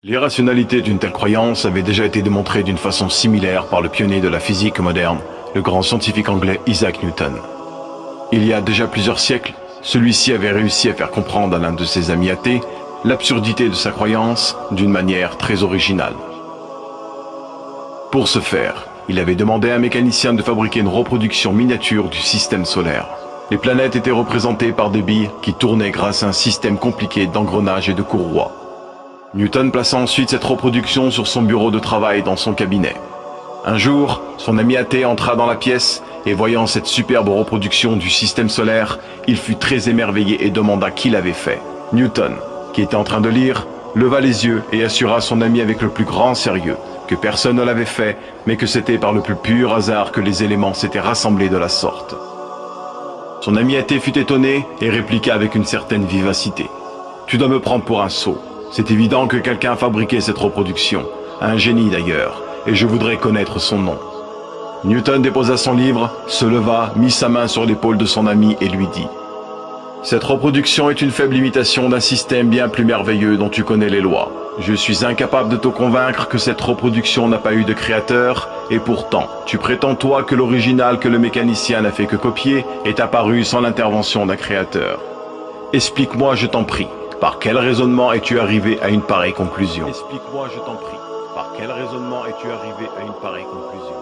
L'irrationalité d'une telle croyance avait déjà été démontrée d'une façon similaire par le pionnier de la physique moderne, le grand scientifique anglais Isaac Newton. Il y a déjà plusieurs siècles, celui-ci avait réussi à faire comprendre à l'un de ses amis athées l'absurdité de sa croyance d'une manière très originale. Pour ce faire, il avait demandé à un mécanicien de fabriquer une reproduction miniature du système solaire. Les planètes étaient représentées par des billes qui tournaient grâce à un système compliqué d'engrenages et de courroies. Newton plaça ensuite cette reproduction sur son bureau de travail dans son cabinet. Un jour, son ami athée entra dans la pièce et voyant cette superbe reproduction du système solaire, il fut très émerveillé et demanda qui l'avait fait. Newton, qui était en train de lire, leva les yeux et assura son ami avec le plus grand sérieux que personne ne l'avait fait, mais que c'était par le plus pur hasard que les éléments s'étaient rassemblés de la sorte. Son ami athée fut étonné et répliqua avec une certaine vivacité. « Tu dois me prendre pour un sot. C'est évident que quelqu'un a fabriqué cette reproduction, un génie d'ailleurs, et je voudrais connaître son nom. » Newton déposa son livre, se leva, mit sa main sur l'épaule de son ami et lui dit « Cette reproduction est une faible imitation d'un système bien plus merveilleux dont tu connais les lois. Je suis incapable de te convaincre que cette reproduction n'a pas eu de créateur, et pourtant, tu prétends toi que l'original que le mécanicien n'a fait que copier est apparu sans l'intervention d'un créateur. Explique-moi, je t'en prie, par quel raisonnement es-tu arrivé à une pareille conclusion ? Explique-moi, je t'en prie, par quel raisonnement es-tu arrivé à une pareille conclusion ?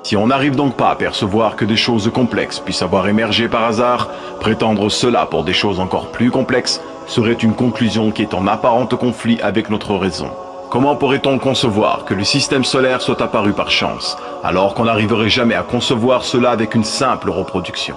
Si on n'arrive donc pas à percevoir que des choses complexes puissent avoir émergé par hasard, prétendre cela pour des choses encore plus complexes serait une conclusion qui est en apparente conflit avec notre raison. Comment pourrait-on concevoir que le système solaire soit apparu par chance, alors qu'on n'arriverait jamais à concevoir cela avec une simple reproduction ?